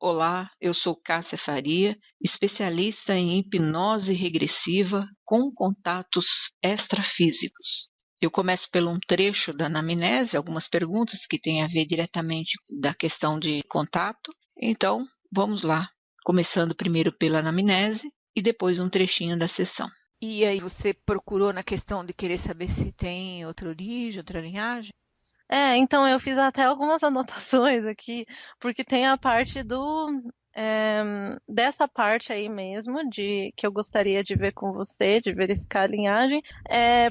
Olá, eu sou Cássia Faria, especialista em hipnose regressiva com contatos extrafísicos. Eu começo pelo um trecho da anamnese, algumas perguntas que têm a ver diretamente da questão de contato. Então, vamos lá, começando primeiro pela anamnese e depois um trechinho da sessão. E aí você procurou na questão de querer saber se tem outra origem, outra linhagem? Então eu fiz até algumas anotações aqui, porque tem a parte dessa parte aí mesmo, de que eu gostaria de ver com você, de verificar a linhagem.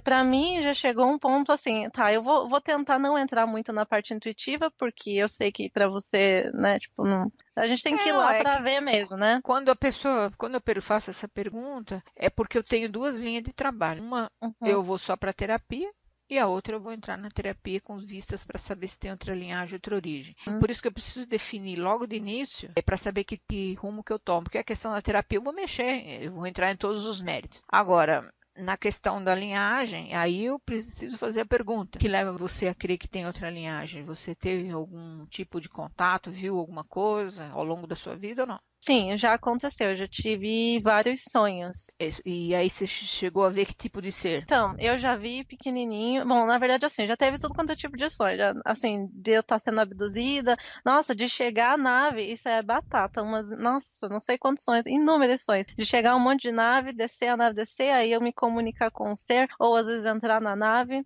Para mim já chegou um ponto assim, tá, eu vou tentar não entrar muito na parte intuitiva, porque eu sei que para você, né, tipo, não, a gente tem que ir Não, lá é para que ver mesmo, né? quando eu faço essa pergunta, é porque eu tenho duas linhas de trabalho. Uma, Uhum. eu vou só para terapia. E a outra eu vou entrar na terapia com vistas para saber se tem outra linhagem, outra origem. Por isso que eu preciso definir logo de início, para saber que rumo que eu tomo. Porque a questão da terapia eu vou mexer, eu vou entrar em todos os méritos. Agora, na questão da linhagem, aí eu preciso fazer a pergunta: que leva você a crer que tem outra linhagem? Você teve algum tipo de contato, viu alguma coisa ao longo da sua vida ou não? Sim, já aconteceu, eu já tive vários sonhos. E aí você chegou a ver que tipo de ser? Então, eu já vi pequenininho. Bom, na verdade, assim, já teve tudo quanto é tipo de sonho. Já, assim, de eu estar sendo abduzida. Nossa, de chegar à nave, isso é batata. Nossa, não sei quantos sonhos, inúmeros sonhos. De chegar a um monte de nave, descer a nave, descer, aí eu me comunicar com um ser, ou às vezes entrar na nave.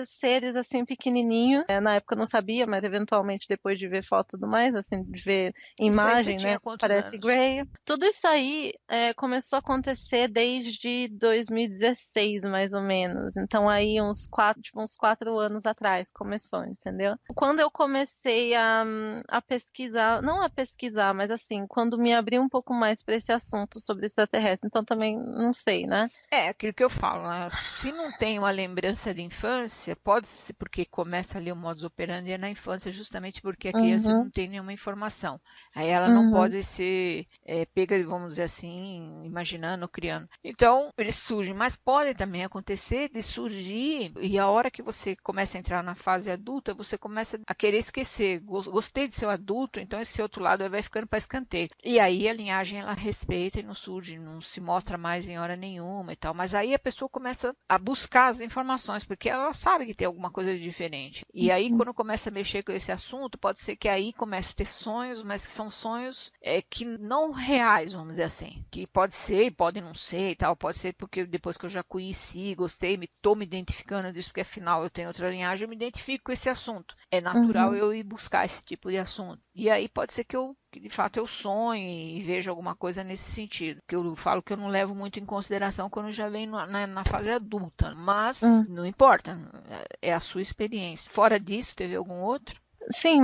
Seres, assim, pequenininhos. Na época eu não sabia, mas eventualmente depois de ver foto e tudo mais, assim, de ver Isso aí você imagem, né? tinha quantos Parece anos? Grey. Tudo isso aí começou a acontecer desde 2016, mais ou menos. Então aí uns 4 anos atrás começou, entendeu? Quando eu comecei a pesquisar, não a pesquisar, mas assim, quando me abri um pouco mais para esse assunto sobre extraterrestre, então também não sei, né? É, aquilo que eu falo, né? Se não tem uma lembrança de infância, pode ser porque começa ali o modus operandi é na infância, justamente porque a criança não Uhum, tem nenhuma informação. Aí ela não uhum, pode ser pega, vamos dizer assim, imaginando, criando. Então, eles surgem, mas pode também acontecer de surgir, e a hora que você começa a entrar na fase adulta, você começa a querer esquecer. Gostei de ser um adulto, então esse outro lado vai ficando para escanteio. E aí a linhagem ela respeita e não surge, não se mostra mais em hora nenhuma e tal. Mas aí a pessoa começa a buscar as informações, porque ela sabe que tem alguma coisa de diferente. E aí, quando começa a mexer com esse assunto, pode ser que aí comece a ter sonhos, mas que são sonhos que não reais, vamos dizer assim. Que pode ser, pode não ser e tal. Pode ser porque depois que eu já conheci, gostei, estou me identificando disso, porque afinal eu tenho outra linhagem, eu me identifico com esse assunto. É natural uhum. eu ir buscar esse tipo de assunto. E aí pode ser que de fato eu sonhe e veja alguma coisa nesse sentido. Que eu falo que eu não levo muito em consideração quando já vem na fase adulta. Mas Hum. não importa, é a sua experiência. Fora disso, teve algum outro? Sim,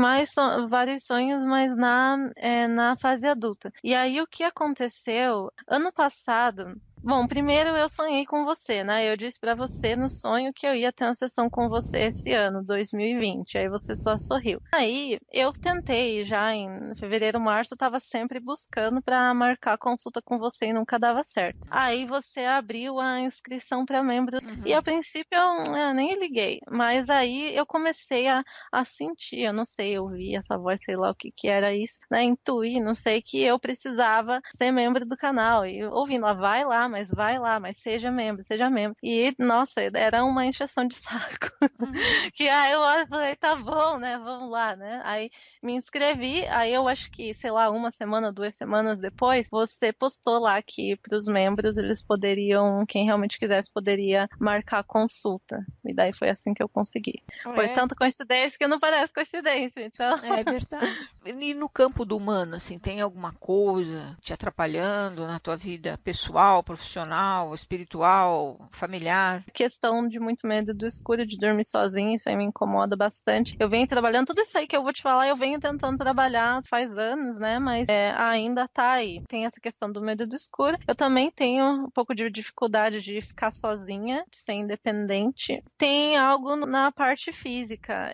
vários sonhos, mas na fase adulta. E aí o que aconteceu? Ano passado. Bom, primeiro eu sonhei com você, né? Eu disse pra você no sonho que eu ia ter uma sessão com você esse ano, 2020. Aí você só sorriu. Aí eu tentei já em fevereiro, março, eu tava sempre buscando pra marcar consulta com você e nunca dava certo. Aí você abriu a inscrição pra membro e a Uhum. princípio eu nem liguei, mas aí eu comecei a sentir, eu não sei, eu vi essa voz, sei lá o que que era isso, né? Intuir, não sei, que eu precisava ser membro do canal. E eu ouvindo, vai lá, mas seja membro, seja membro. E, nossa, era uma encheção de saco. Uhum. Que aí eu falei, tá bom, né? Vamos lá, né? Aí me inscrevi, aí eu acho que, sei lá, uma semana, 2 semanas depois, você postou lá que para os membros eles poderiam, quem realmente quisesse, poderia marcar consulta. E daí foi assim que eu consegui. Foi É, tanta coincidência que não parece coincidência, então. é verdade. E no campo do humano, assim, tem alguma coisa te atrapalhando na tua vida pessoal, profissional, espiritual, familiar? Questão de muito medo do escuro, de dormir sozinha, isso aí me incomoda bastante. Eu venho trabalhando, tudo isso aí que eu vou te falar, eu venho tentando trabalhar faz anos, né? Mas ainda tá aí. Tem essa questão do medo do escuro. Eu também tenho um pouco de dificuldade de ficar sozinha, de ser independente. Tem algo na parte física.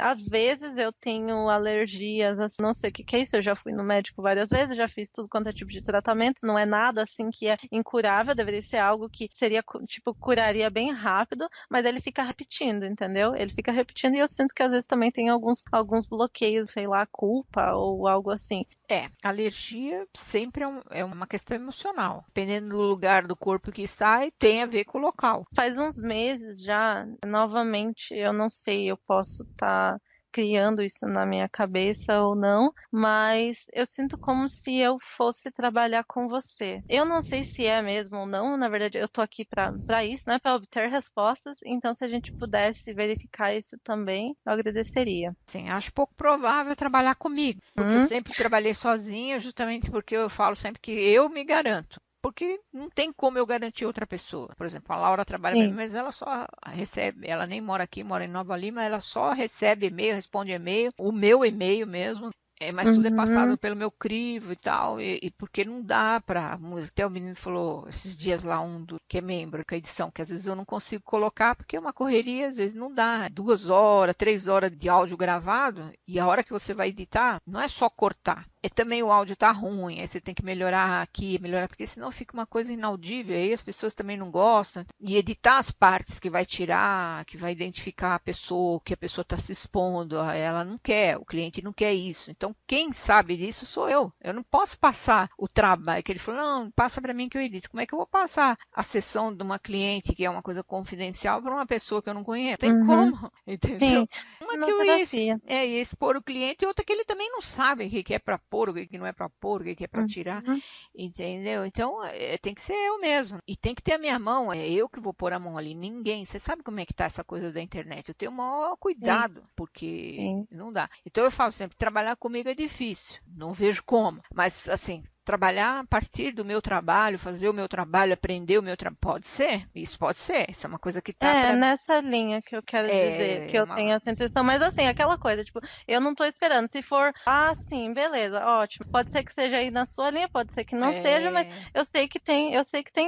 Às vezes eu tenho alergias, assim, não sei o que que é isso. Eu já fui no médico várias vezes, já fiz tudo quanto é tipo de tratamento. Não é nada assim assim que é incurável, deveria ser algo que seria, tipo, curaria bem rápido, mas ele fica repetindo, entendeu? Ele fica repetindo e eu sinto que às vezes também tem alguns bloqueios, sei lá, culpa ou algo assim. Alergia sempre é uma questão emocional. Dependendo do lugar do corpo que está, e tem a ver com o local. Faz uns meses já, novamente, eu não sei, eu posso estar criando isso na minha cabeça ou não, mas eu sinto como se eu fosse trabalhar com você. Eu não sei se é mesmo ou não, na verdade eu tô aqui para isso, né, para obter respostas, então se a gente pudesse verificar isso também, eu agradeceria. Sim, acho pouco provável trabalhar comigo, porque eu sempre trabalhei sozinha, justamente porque eu falo sempre que eu me garanto. Porque não tem como eu garantir outra pessoa. Por exemplo, a Laura trabalha para mim, mas ela só recebe, ela nem mora aqui, mora em Nova Lima, ela só recebe e-mail, responde e-mail, o meu e-mail mesmo. Mas tudo é passado pelo meu crivo e tal, e porque não dá pra. Até o menino falou esses dias lá, que é membro, que é edição, que às vezes eu não consigo colocar, porque é uma correria, às vezes não dá. 2 horas, 3 horas de áudio gravado, e a hora que você vai editar, não é só cortar. Também o áudio tá ruim, aí você tem que melhorar aqui, melhorar, porque senão fica uma coisa inaudível, aí as pessoas também não gostam. E editar as partes que vai tirar, que vai identificar a pessoa, que a pessoa está se expondo, ela não quer, o cliente não quer isso. Então, quem sabe disso sou eu. Eu não posso passar o trabalho, que ele falou, não, passa para mim que eu edito. Como é que eu vou passar a sessão de uma cliente, que é uma coisa confidencial, para uma pessoa que eu não conheço? Tem como, entendeu? Sim. Uma que eu ia expor o cliente e outra que ele também não sabe o que é para pôr, o que não é para pôr, o que é para tirar, entendeu? Então, tem que ser eu mesmo. E tem que ter a minha mão, é eu que vou pôr a mão ali, ninguém. Você sabe como é que tá essa coisa da internet? Eu tenho o maior cuidado, porque não dá. Então, eu falo sempre, trabalhar comigo é difícil, não vejo como. Mas, assim, trabalhar a partir do meu trabalho, fazer o meu trabalho, aprender o meu trabalho, pode ser, isso é uma coisa que tá nessa linha que eu quero dizer, que eu tenho essa intuição, mas assim, aquela coisa, tipo, eu não tô esperando, se for, sim, beleza, ótimo, pode ser que seja aí na sua linha, pode ser que não seja, mas eu sei que tem,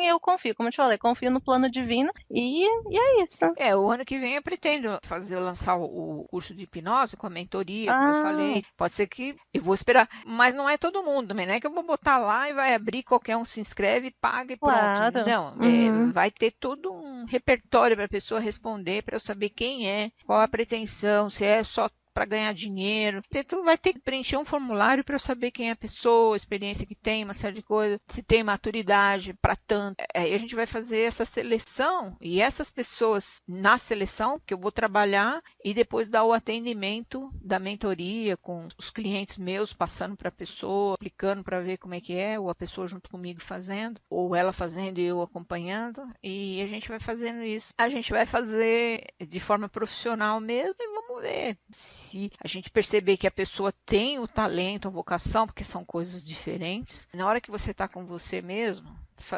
eu confio, como eu te falei, confio no plano divino, e é isso. O ano que vem eu pretendo lançar o curso de hipnose com a mentoria, como eu falei, pode ser que eu vou esperar, mas não é todo mundo também, não é que eu vou botar lá e vai abrir, qualquer um se inscreve, paga e pronto. Não, vai ter todo um repertório para a pessoa responder, para eu saber quem é, qual a pretensão, se é só para ganhar dinheiro. Tu vai ter que preencher um formulário para eu saber quem é a pessoa, a experiência que tem, uma série de coisas, se tem maturidade para tanto. Aí a gente vai fazer essa seleção e essas pessoas na seleção que eu vou trabalhar e depois dar o atendimento da mentoria com os clientes meus passando para a pessoa, aplicando para ver como é que é, ou a pessoa junto comigo fazendo, ou ela fazendo e eu acompanhando, e a gente vai fazendo isso. A gente vai fazer de forma profissional mesmo e vamos ver se a gente perceber que a pessoa tem o talento, a vocação, porque são coisas diferentes. Na hora que você está com você mesmo,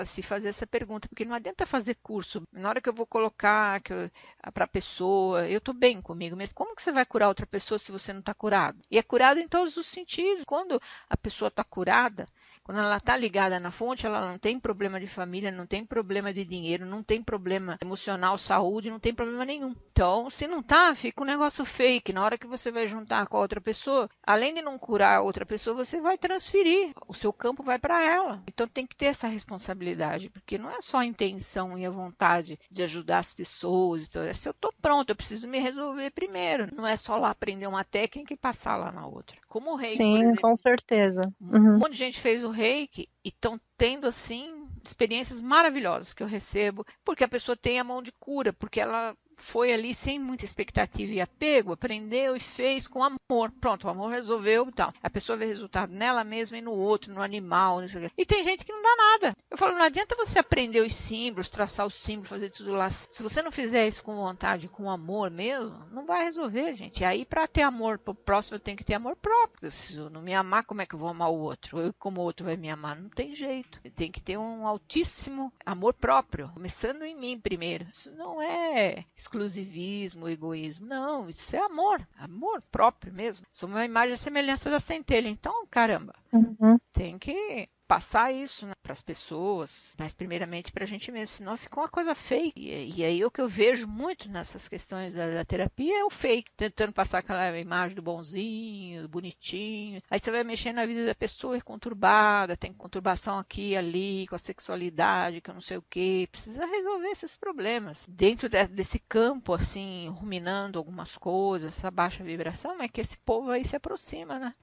se fazer essa pergunta, porque não adianta fazer curso. Na hora que eu vou colocar para a pessoa, eu estou bem comigo, mas como que você vai curar outra pessoa se você não está curado? E é curado em todos os sentidos. Quando a pessoa está curada, quando ela está ligada na fonte, ela não tem problema de família, não tem problema de dinheiro, não tem problema emocional, saúde, não tem problema nenhum. Então, se não tá, fica um negócio fake. Na hora que você vai juntar com a outra pessoa, além de não curar a outra pessoa, você vai transferir. O seu campo vai para ela. Então, tem que ter essa responsabilidade, porque não é só a intenção e a vontade de ajudar as pessoas. Então, se eu estou pronto, eu preciso me resolver primeiro. Não é só lá aprender uma técnica e passar lá na outra. Como o reiki, por exemplo. Com certeza. Um monte de gente fez o reiki e estão tendo, assim, experiências maravilhosas que eu recebo, porque a pessoa tem a mão de cura, porque ela foi ali sem muita expectativa e apego, aprendeu e fez com amor. Pronto, o amor resolveu e tal. A pessoa vê resultado nela mesma e no outro, no animal. Não sei o quê. E tem gente que não dá nada. Eu falo, não adianta você aprender os símbolos, traçar os símbolos, fazer tudo lá. Se você não fizer isso com vontade, com amor mesmo, não vai resolver, gente. E aí, para ter amor pro próximo, eu tenho que ter amor próprio. Se eu não me amar, como é que eu vou amar o outro? Eu, como o outro vai me amar? Não tem jeito. Tem que ter um altíssimo amor próprio, começando em mim primeiro. Isso não é exclusivismo, egoísmo. Não, isso é amor próprio mesmo. Sou uma imagem e semelhança da centelha. Então, caramba, tem que passar isso, né? para as pessoas, mas primeiramente para a gente mesmo, senão fica uma coisa fake. E aí o que eu vejo muito nessas questões da terapia é o fake, tentando passar aquela imagem do bonzinho, do bonitinho. Aí você vai mexer na vida da pessoa, é conturbada, tem conturbação aqui e ali, com a sexualidade, que eu não sei o que. Precisa resolver esses problemas. Dentro desse campo, assim, ruminando algumas coisas, essa baixa vibração, é que esse povo aí se aproxima, né?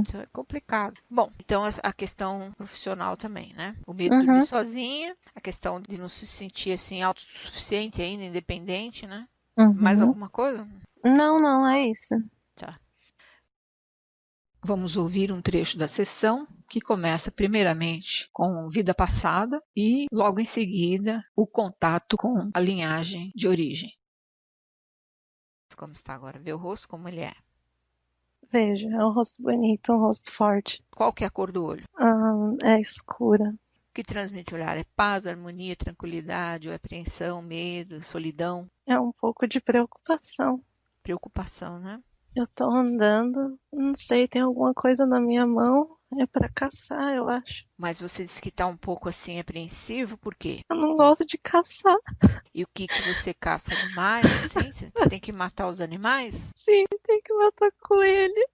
Isso é complicado. Bom, então a questão profissional também, né? O medo de dormir sozinha, a questão de não se sentir assim autossuficiente ainda, independente, né? Mais alguma coisa? Não, é isso. Tá. Vamos ouvir um trecho da sessão que começa primeiramente com vida passada e logo em seguida o contato com a linhagem de origem. Como está agora? Vê o rosto como ele é. Veja, é um rosto bonito, um rosto forte. Qual que é a cor do olho? É escura. O que transmite o olhar? É paz, harmonia, tranquilidade, ou apreensão, medo, solidão? É um pouco de preocupação. Preocupação, né? Eu tô andando, não sei, tem alguma coisa na minha mão, é pra caçar, eu acho. Mas você disse que está um pouco assim apreensivo, por quê? Eu não gosto de caçar. E o que você caça? Animais, assim? Você tem que matar os animais? Sim, tem que matar coelho.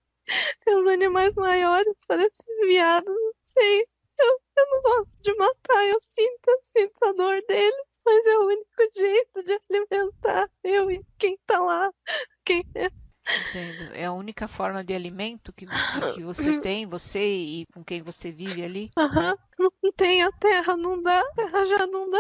Tem uns animais maiores, parece viado, não sei. Eu não gosto de matar, eu sinto a dor dele, mas é o único jeito de alimentar eu e quem tá lá, quem é. Entendo. É a única forma de alimento que você tem, você e com quem você vive ali? Não tem a terra, não dá, a terra já não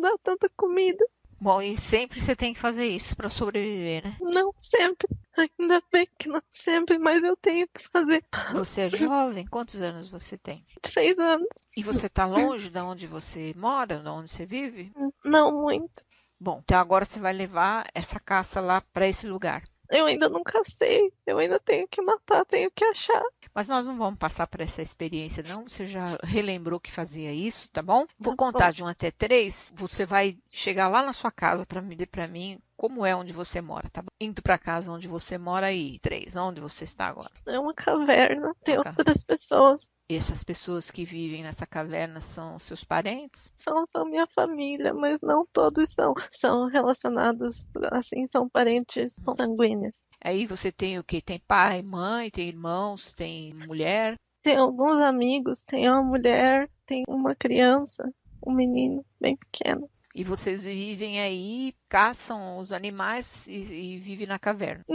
dá tanta comida. Bom, e sempre você tem que fazer isso para sobreviver, né? Não sempre, ainda bem que não sempre, mas eu tenho que fazer. Você é jovem? Quantos anos você tem? 6 anos, E você está longe de onde você mora, de onde você vive? não muito. Bom, então agora você vai levar essa caça lá para esse lugar. Eu ainda não cacei, eu ainda tenho que matar, tenho que achar. Mas nós não vamos passar por essa experiência, não. Você já relembrou que fazia isso, tá bom? Vou Tá contar bom. de 1 até 3. Você vai chegar lá na sua casa para me dizer para mim como é onde você mora, tá bom? Indo para casa onde você mora aí. 3, onde você está agora? É uma caverna, tem Uma outras pessoas. Essas pessoas que vivem nessa caverna são seus parentes? São minha família, mas não todos são. São relacionados, assim, são parentes sanguíneos. Aí você tem o quê? Tem pai, mãe, tem irmãos, tem mulher? Tem alguns amigos, tem uma mulher, tem uma criança, um menino bem pequeno. E vocês vivem aí, caçam os animais e vivem na caverna.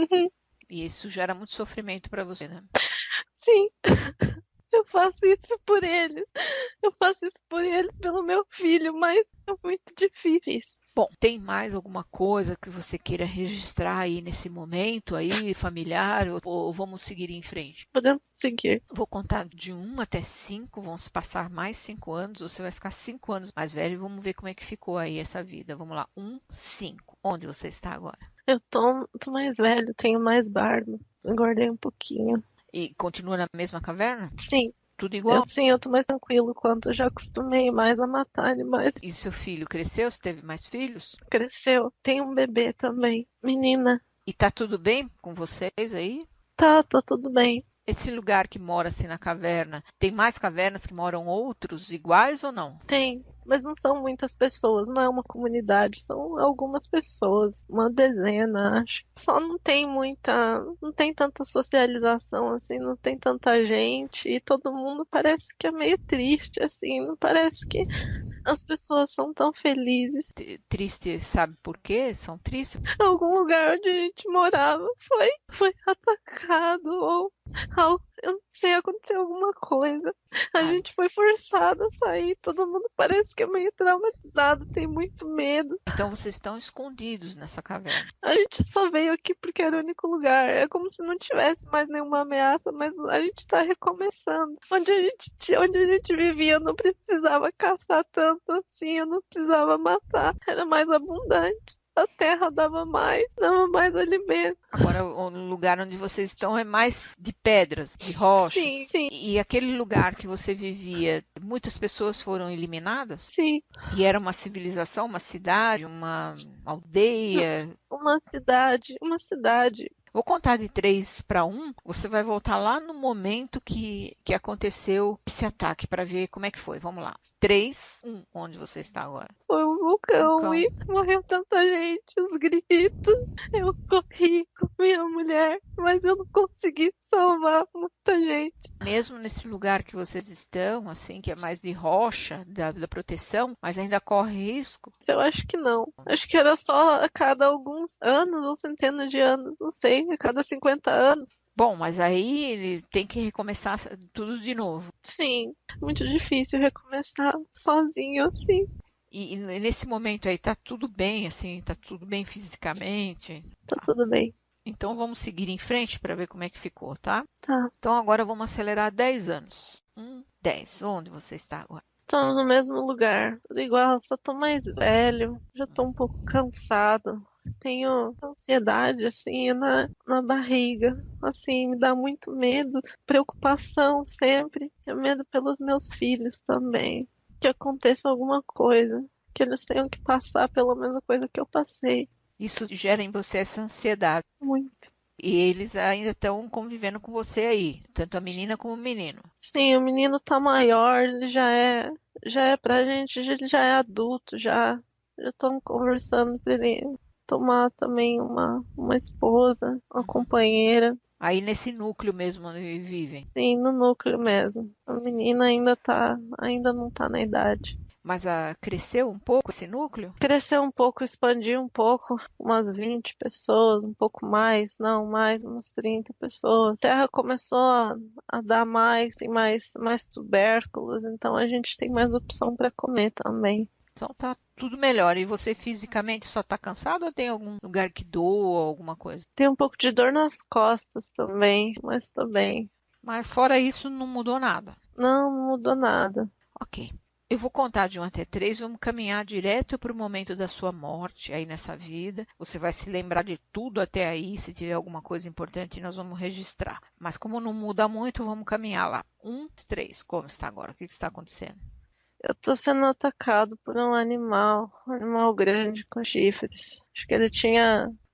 E isso gera muito sofrimento para você, né? Sim, eu faço isso por eles. Eu faço isso por eles, pelo meu filho, mas é muito difícil. Bom, tem mais alguma coisa que você queira registrar aí nesse momento aí, familiar, ou vamos seguir em frente? Podemos seguir. Vou contar de 1 até 5, vão se passar mais 5 anos, você vai ficar 5 anos mais velho, vamos ver como é que ficou aí essa vida. Vamos lá, 1, 5. Onde você está agora? Eu tô mais velho, tenho mais barba, engordei um pouquinho. E continua na mesma caverna? Sim, Tudo igual? eu tô mais tranquilo quanto eu já acostumei mais a matar animais. E seu filho cresceu? Você teve mais filhos? Cresceu, tem um bebê também, menina. E tá tudo bem com vocês aí? Tá tudo bem. Esse lugar que mora assim na caverna, tem mais cavernas que moram outros iguais ou não? Tem, mas não são muitas pessoas, não é uma comunidade, são algumas pessoas, uma dezena, acho. Só não tem não tem tanta socialização, assim, não tem tanta gente, e todo mundo parece que é meio triste, assim, não parece que as pessoas são tão felizes. Triste, sabe por quê? São tristes? Algum lugar onde a gente morava foi atacado, ou eu não sei, aconteceu alguma coisa. A Ai. gente foi forçado a sair, todo mundo parece que é meio traumatizado, tem muito medo. Então vocês estão escondidos nessa caverna. A gente só veio aqui porque era o único lugar. É como se não tivesse mais nenhuma ameaça, mas a gente tá recomeçando. Onde a gente vivia, eu não precisava caçar tanto assim, eu não precisava matar. Era mais abundante. A terra dava mais alimento. Agora, o lugar onde vocês estão é mais de pedras, de rochas. Sim, E aquele lugar que você vivia, muitas pessoas foram eliminadas? sim. E era uma civilização, uma cidade, uma aldeia? Uma cidade. Vou contar de 3 para 1. Você vai voltar lá no momento que aconteceu esse ataque para ver como é que foi. Vamos lá. 3, 1. Onde você está agora? Foi um vulcão Vulcão. e morreu tanta gente, os gritos. Eu corri com minha mulher, mas eu não consegui salvar muita gente. Mesmo nesse lugar que vocês estão, assim, que é mais de rocha, da proteção, mas ainda corre risco? Eu acho que não. Acho que era só a cada alguns anos ou centenas de anos, não sei, a cada 50 anos. Bom, mas aí ele tem que recomeçar tudo de novo. Sim, muito difícil recomeçar sozinho assim. E nesse momento aí tá tudo bem, assim, tá tudo bem fisicamente. Tá tudo bem. Então vamos seguir em frente para ver como é que ficou, tá? Tá. Então agora vamos acelerar 10 anos. 10. Onde você está agora? Estamos no mesmo lugar. Tudo igual, só tô mais velho. Já tô um pouco cansado. Tenho ansiedade, assim, na barriga. Assim, me dá muito medo. Preocupação sempre. É medo pelos meus filhos também. Que aconteça alguma coisa. Que eles tenham que passar pela mesma coisa que eu passei. Isso gera em você essa ansiedade. Muito. E eles ainda estão convivendo com você aí, tanto a menina como o menino. Sim, o menino tá maior, ele já é pra gente, ele já é adulto, já estão conversando pra ele tomar também uma esposa, uma companheira. Aí nesse núcleo mesmo onde eles vivem. Sim, no núcleo mesmo. A menina ainda não tá na idade. Mas cresceu um pouco esse núcleo? Cresceu um pouco, expandiu um pouco, umas 20 pessoas, um pouco mais, não, mais, umas 30 pessoas. A terra começou a dar mais, tem mais tubérculos, então a gente tem mais opção para comer também. Então tá tudo melhor. E você fisicamente só tá cansado ou tem algum lugar que doa, alguma coisa? Tem um pouco de dor nas costas também, mas tô bem. Mas fora isso não mudou nada. Não mudou nada. Ok. Eu vou contar de 1 até 3, vamos caminhar direto para o momento da sua morte aí nessa vida. Você vai se lembrar de tudo até aí, se tiver alguma coisa importante nós vamos registrar. Mas como não muda muito, vamos caminhar lá. 1, 3, como está agora? O que está acontecendo? Eu tô sendo atacado por um animal grande com chifres. Acho que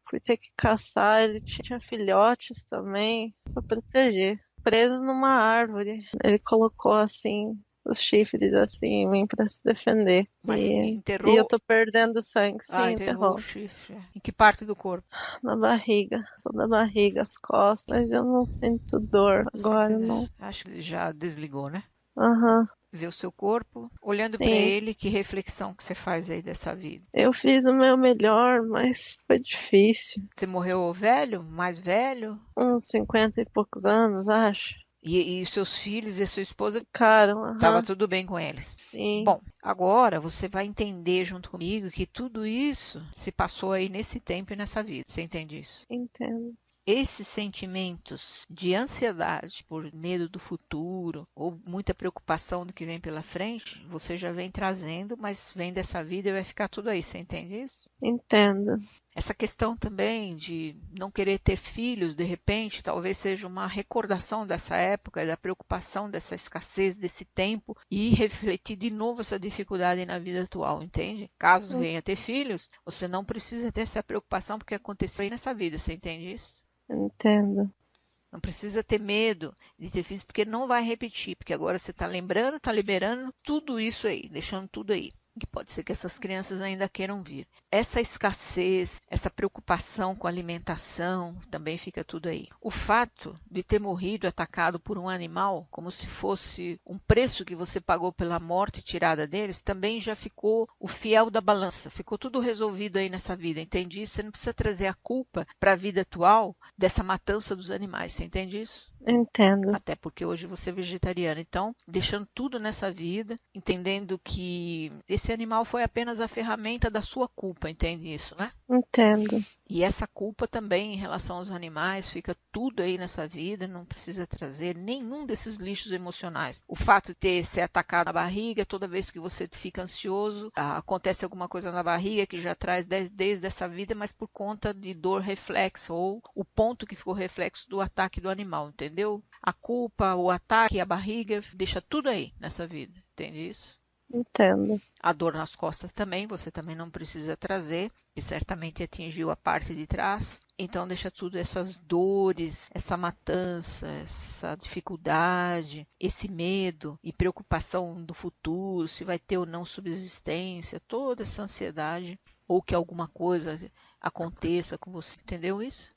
fui ter que caçar, ele tinha filhotes também, pra proteger. Preso numa árvore. Ele colocou assim, os chifres assim em mim pra se defender. Mas enterrou? E eu tô perdendo sangue. Sim, enterrou o chifre. Em que parte do corpo? Na barriga, toda a barriga, as costas, mas eu não sinto dor agora, não. Acho que já desligou, né? Aham. Ver o seu corpo, olhando Sim. para ele, que reflexão que você faz aí dessa vida? Eu fiz o meu melhor, mas foi difícil. Você morreu velho? Mais velho? Uns 50 e poucos anos, acho. E seus filhos e a sua esposa? Ficaram, Tava tudo bem com eles? Sim. Bom, agora você vai entender junto comigo que tudo isso se passou aí nesse tempo e nessa vida. Você entende isso? Entendo. Esses sentimentos de ansiedade por medo do futuro ou muita preocupação do que vem pela frente, você já vem trazendo, mas vem dessa vida e vai ficar tudo aí. Você entende isso? Entendo. Essa questão também de não querer ter filhos, de repente, talvez seja uma recordação dessa época, da preocupação dessa escassez, desse tempo, e refletir de novo essa dificuldade na vida atual, entende? Caso venha ter filhos, você não precisa ter essa preocupação porque aconteceu aí nessa vida, você entende isso? Entendo. Não precisa ter medo de ter filhos porque não vai repetir, porque agora você está lembrando, está liberando tudo isso aí, deixando tudo aí. Que pode ser que essas crianças ainda queiram vir. Essa escassez, essa preocupação com a alimentação, também fica tudo aí. O fato de ter morrido atacado por um animal, como se fosse um preço que você pagou pela morte tirada deles, também já ficou o fiel da balança. Ficou tudo resolvido aí nessa vida, entende isso? Você não precisa trazer a culpa para a vida atual dessa matança dos animais, você entende isso? Entendo. Até porque hoje você é vegetariana. Então, deixando tudo nessa vida, entendendo que esse animal foi apenas a ferramenta da sua culpa, entende isso, né? Entendo. E essa culpa também em relação aos animais, fica tudo aí nessa vida, não precisa trazer nenhum desses lixos emocionais. O fato de ser atacado na barriga, toda vez que você fica ansioso, acontece alguma coisa na barriga que já traz desde essa vida, mas por conta de dor reflexo, ou o ponto que ficou reflexo do ataque do animal, entendeu? A culpa, o ataque, a barriga, deixa tudo aí nessa vida, entende isso? Entendo. A dor nas costas também, você também não precisa trazer, que certamente atingiu a parte de trás. Então deixa tudo essas dores, essa matança, essa dificuldade, esse medo e preocupação do futuro, se vai ter ou não subsistência, toda essa ansiedade ou que alguma coisa aconteça com você. Entendeu isso?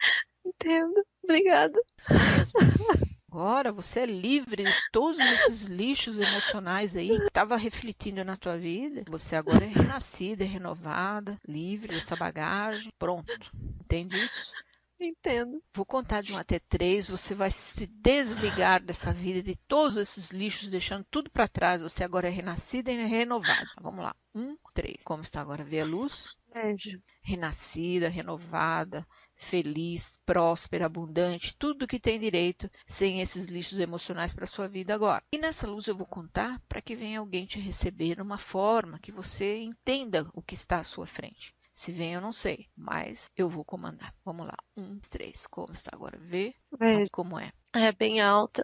Entendo. Obrigada. Isso mesmo. Agora você é livre de todos esses lixos emocionais aí que estava refletindo na tua vida. Você agora é renascida, é renovada, livre dessa bagagem. Pronto. Entende isso? Entendo. Vou contar de 1 até 3. Você vai se desligar dessa vida, de todos esses lixos, deixando tudo para trás. Você agora é renascida e renovada. Vamos lá. 1, 3. Como está agora? Vê a luz? Vejo. Renascida, renovada, feliz, próspera, abundante, tudo que tem direito, sem esses lixos emocionais para sua vida agora. E nessa luz eu vou contar para que venha alguém te receber numa forma que você entenda o que está à sua frente. Se vem eu não sei, mas eu vou comandar. Vamos lá. 1, 3. Como está agora? Vê Vejo. como é. É bem alta.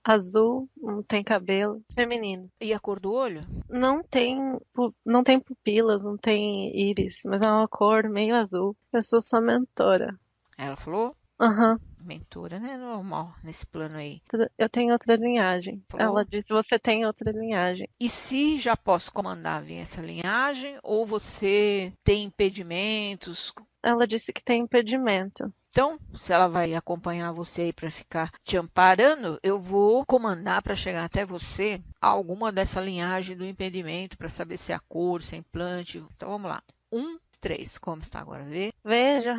Azul, não tem cabelo. Feminino. E a cor do olho? Não tem pupilas, não tem íris, mas é uma cor meio azul. Eu sou sua mentora. Ela falou? Aham. Mentora, né? Normal nesse plano aí. Eu tenho outra linhagem. Falou? Ela disse, você tem outra linhagem. E se já posso comandar vir essa linhagem ou você tem impedimentos? Ela disse que tem impedimento. Então, se ela vai acompanhar você aí para ficar te amparando, eu vou comandar para chegar até você alguma dessa linhagem do impedimento para saber se é a cor, se é implante. Então, vamos lá. 1, 3. Como está agora? Vê? Veja,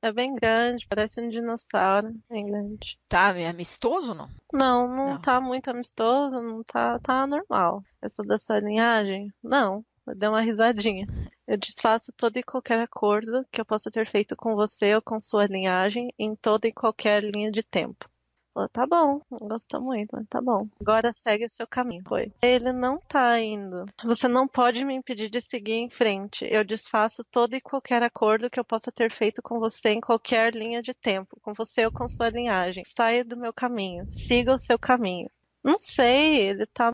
é bem grande, parece um dinossauro. Bem grande. Tá é amistoso ou não? Não tá muito amistoso, não tá normal. Eu sou da sua linhagem? Não. Eu dei uma risadinha. Eu desfaço todo e qualquer acordo que eu possa ter feito com você ou com sua linhagem em toda e qualquer linha de tempo. Falou, tá bom, não gostou muito, mas tá bom. Agora segue o seu caminho. Foi. Ele não tá indo. Você não pode me impedir de seguir em frente. Eu desfaço todo e qualquer acordo que eu possa ter feito com você em qualquer linha de tempo, com você ou com sua linhagem. Saia do meu caminho. Siga o seu caminho. Não sei, ele tá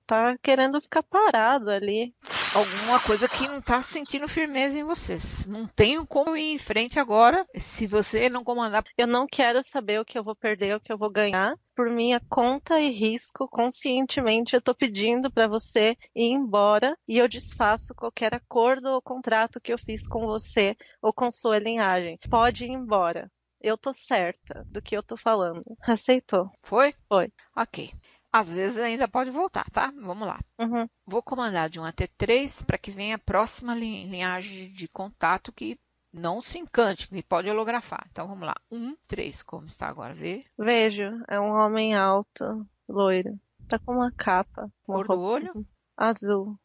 tá querendo ficar parado ali. Alguma coisa que não está sentindo firmeza em vocês. Não tenho como ir em frente agora se você não comandar. Eu não quero saber o que eu vou perder, o que eu vou ganhar. Por minha conta e risco, conscientemente, eu tô pedindo para você ir embora e eu desfaço qualquer acordo ou contrato que eu fiz com você ou com sua linhagem. Pode ir embora. Eu tô certa do que eu tô falando. Aceitou? Foi? Foi. Ok. Às vezes ainda pode voltar, tá? Vamos lá. Uhum. Vou comandar de 1 até 3 para que venha a próxima linhagem de contato que não se encante, que pode holografar. Então vamos lá. 1, 3. Como está agora? Vê? Vejo. É um homem alto, loiro. Tá com uma capa. Uma Cor do olho? Azul.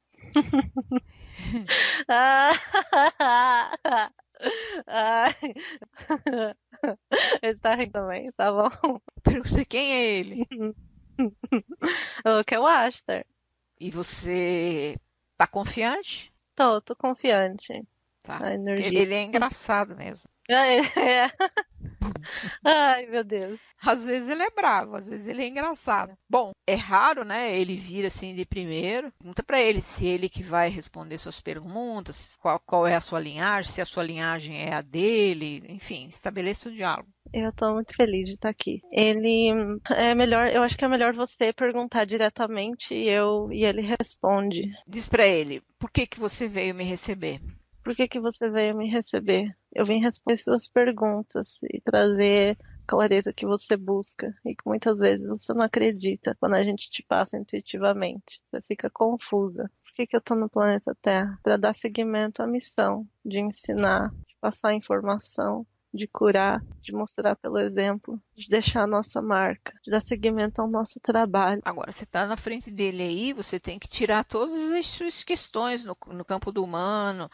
Ah, ai. Ele tá rindo também, tá bom. Pergunta quem é ele. O que eu acho, tá? E você tá confiante? Tô confiante. Tá. A energia. Ele é engraçado mesmo. É. Ai, meu Deus. Às vezes ele é bravo, às vezes ele é engraçado. Bom, é raro, né? Ele vir assim de primeiro. Pergunta pra ele se ele que vai responder suas perguntas, qual é a sua linhagem, se a sua linhagem é a dele, enfim, estabeleça o diálogo. Eu tô muito feliz de estar aqui. Eu acho que é melhor você perguntar diretamente e ele responde. Diz pra ele, por que que você veio me receber? Por que você veio me receber? Eu vim responder suas perguntas e trazer a clareza que você busca e que muitas vezes você não acredita quando a gente te passa intuitivamente. Você fica confusa. Por que eu tô no planeta Terra? Para dar seguimento à missão de ensinar, de passar informação, de curar, de mostrar pelo exemplo, de deixar a nossa marca, de dar seguimento ao nosso trabalho. Agora, você está na frente dele aí, você tem que tirar todas as suas questões no campo do humano.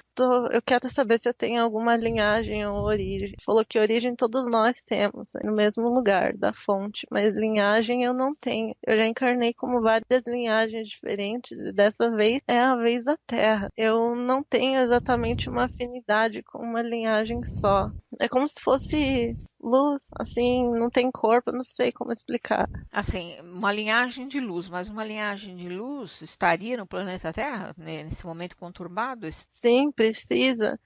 Eu quero saber se eu tenho alguma linhagem ou origem. Falou que origem todos nós temos, no mesmo lugar, da fonte, mas linhagem eu não tenho. Eu já encarnei como várias linhagens diferentes e dessa vez é a vez da Terra. Eu não tenho exatamente uma afinidade com uma linhagem só. É como se fosse luz, assim, não tem corpo, eu não sei como explicar. Assim, uma linhagem de luz, mas uma linhagem de luz estaria no planeta Terra, né, nesse momento conturbado? Sim, precisa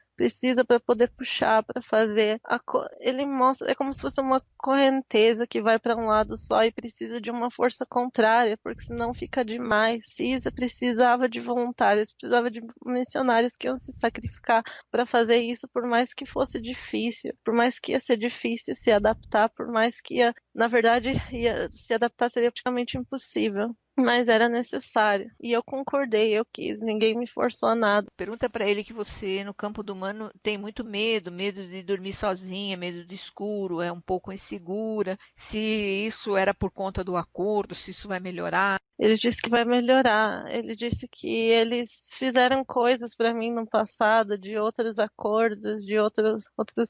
para poder puxar, para fazer. Ele mostra, é como se fosse uma correnteza que vai para um lado só e precisa de uma força contrária, porque senão fica demais. Precisava de voluntários, precisava de missionários que iam se sacrificar para fazer isso, por mais que fosse difícil, por mais que ia ser difícil se adaptar, por mais que na verdade, se adaptar seria praticamente impossível. Mas era necessário. E eu concordei, eu quis, ninguém me forçou a nada. Pergunta para ele que você, no campo do humano, tem muito medo de dormir sozinha, medo do escuro, é um pouco insegura, se isso era por conta do acordo, se isso vai melhorar. Ele disse que vai melhorar. Ele disse que eles fizeram coisas para mim no passado, de outros acordos, de outros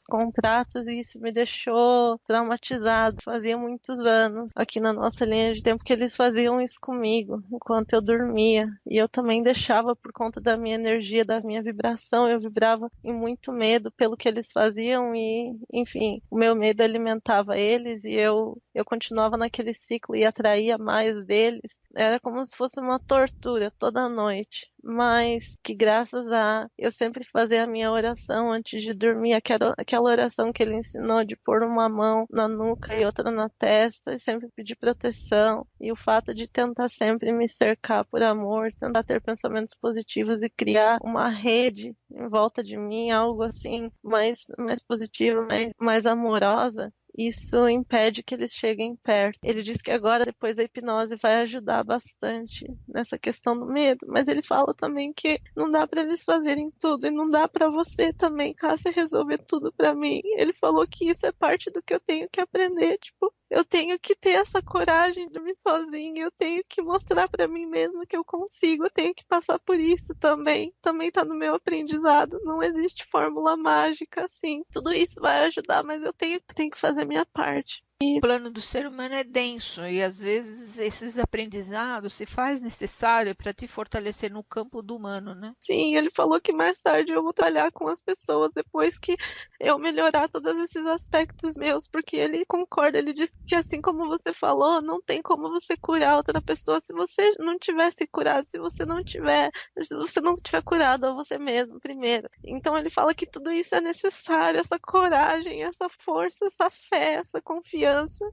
contratos, e isso me deixou traumatizado. Fazia muitos anos aqui na nossa linha de tempo que eles faziam isso comigo enquanto eu dormia. E eu também deixava por conta da minha energia, da minha vibração. Eu vibrava em muito medo pelo que eles faziam e, enfim, o meu medo alimentava eles e eu continuava naquele ciclo e atraía mais deles. Era como se fosse uma tortura toda noite, mas que graças a eu sempre fazer a minha oração antes de dormir, aquela oração que ele ensinou de pôr uma mão na nuca e outra na testa e sempre pedir proteção, e o fato de tentar sempre me cercar por amor, tentar ter pensamentos positivos e criar uma rede em volta de mim, algo assim mais positivo, mais amorosa. Isso impede que eles cheguem perto. Ele diz que agora, depois da hipnose, vai ajudar bastante nessa questão do medo, mas ele fala também que não dá para eles fazerem tudo e não dá para você também, Cássia, resolver tudo para mim. Ele falou que isso é parte do que eu tenho que aprender, tipo, eu tenho que ter essa coragem de dormir sozinha, eu tenho que mostrar para mim mesma que eu consigo, eu tenho que passar por isso também. Também tá no meu aprendizado, não existe fórmula mágica assim. Tudo isso vai ajudar, mas eu tenho que fazer a minha parte. O plano do ser humano é denso e às vezes esses aprendizados se faz necessário para te fortalecer no campo do humano, né? Sim, ele falou que mais tarde eu vou trabalhar com as pessoas depois que eu melhorar todos esses aspectos meus, porque ele concorda, ele disse que assim como você falou, não tem como você curar outra pessoa se você não tivesse curado, se você não tiver curado a você mesmo primeiro. Então ele fala que tudo isso é necessário, essa coragem, essa força, essa fé, essa confiança.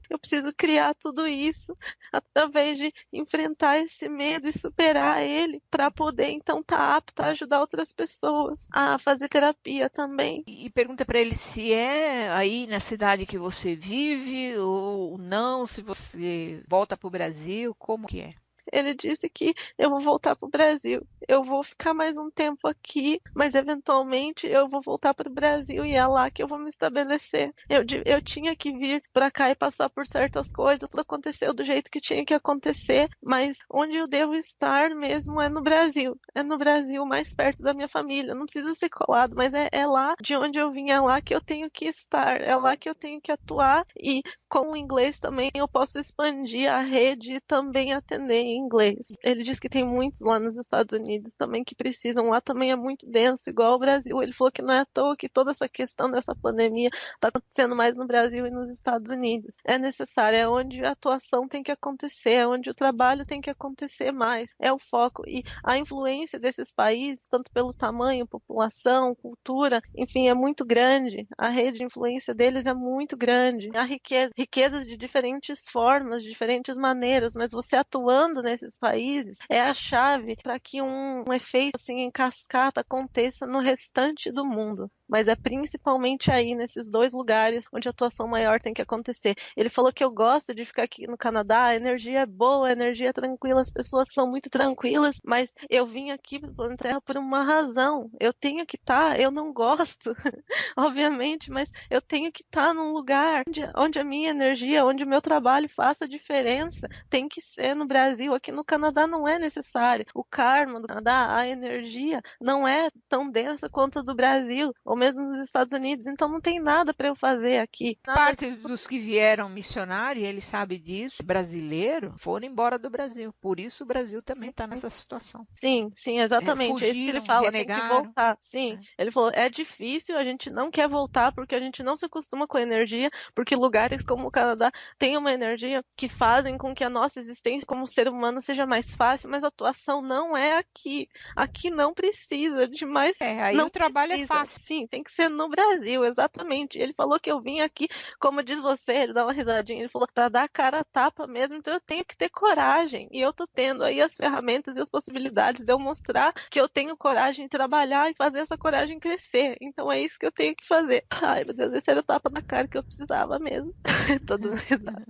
Eu preciso criar tudo isso através de enfrentar esse medo e superar ele para poder então estar apta a ajudar outras pessoas a fazer terapia também. E pergunta para ele se é aí na cidade que você vive ou não, se você volta para o Brasil, como que é? Ele disse que eu vou voltar para o Brasil. Eu vou ficar mais um tempo aqui, mas eventualmente eu vou voltar para o Brasil e é lá que eu vou me estabelecer. Eu tinha que vir para cá e passar por certas coisas, tudo aconteceu do jeito que tinha que acontecer, mas onde eu devo estar mesmo é no Brasil. É no Brasil, mais perto da minha família. Não precisa ser colado, mas é lá de onde eu vim, é lá que eu tenho que estar, é lá que eu tenho que atuar e com o inglês também eu posso expandir a rede e também atender em inglês. Ele diz que tem muitos lá nos Estados Unidos também que precisam. Lá também é muito denso, igual o Brasil. Ele falou que não é à toa que toda essa questão dessa pandemia está acontecendo mais no Brasil e nos Estados Unidos. É necessário, é onde a atuação tem que acontecer, é onde o trabalho tem que acontecer mais. É o foco. E a influência desses países, tanto pelo tamanho, população, cultura, enfim, é muito grande. A rede de influência deles é muito grande. A riquezas de diferentes formas, de diferentes maneiras, mas você atuando nesses países é a chave para que um efeito assim em cascata aconteça no restante do mundo. Mas é principalmente aí, nesses dois lugares, onde a atuação maior tem que acontecer. Ele falou que eu gosto de ficar aqui no Canadá, a energia é boa, a energia é tranquila, as pessoas são muito tranquilas, mas eu vim aqui para o Terra por uma razão. Eu tenho que estar, eu não gosto, obviamente, mas eu tenho que estar num lugar onde a minha energia, onde o meu trabalho faça diferença. Tem que ser no Brasil, aqui no Canadá não é necessário. O karma do Canadá, a energia, não é tão densa quanto a do Brasil. Ou mesmo nos Estados Unidos, então não tem nada para eu fazer aqui. Parte dos que vieram missionário, e ele sabe disso, brasileiro, foram embora do Brasil. Por isso o Brasil também está nessa situação. Sim, exatamente. É isso que ele Fugiram, fala, tem que renegaram. voltar. Sim, ele falou, é difícil, a gente não quer voltar porque a gente não se acostuma com a energia, porque lugares como o Canadá têm uma energia que fazem com que a nossa existência como ser humano seja mais fácil, mas a atuação não é aqui. Aqui não precisa de mais. Aí não o trabalho precisa. é fácil. Sim, tem que ser no Brasil, exatamente. Ele falou que eu vim aqui, como diz você, ele dá uma risadinha, ele falou, para dar a cara a tapa mesmo, então eu tenho que ter coragem. E eu tô tendo aí as ferramentas e as possibilidades de eu mostrar que eu tenho coragem de trabalhar e fazer essa coragem crescer. Então é isso que eu tenho que fazer. Ai, meu Deus, esse era o tapa na cara que eu precisava mesmo. Tô dando risada.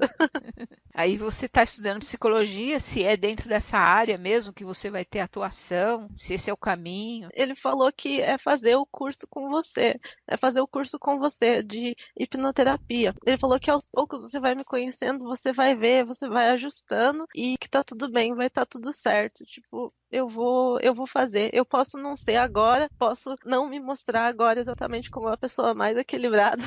Aí você está estudando psicologia, se é dentro dessa área mesmo que você vai ter atuação, se esse é o caminho. Ele falou que é fazer o curso com você, é fazer o curso com você de hipnoterapia. Ele falou que aos poucos você vai me conhecendo, você vai ver, você vai ajustando e que tá tudo bem, vai estar tudo certo. Tipo, eu vou fazer. Eu posso não ser agora, posso não me mostrar agora exatamente como uma pessoa mais equilibrada.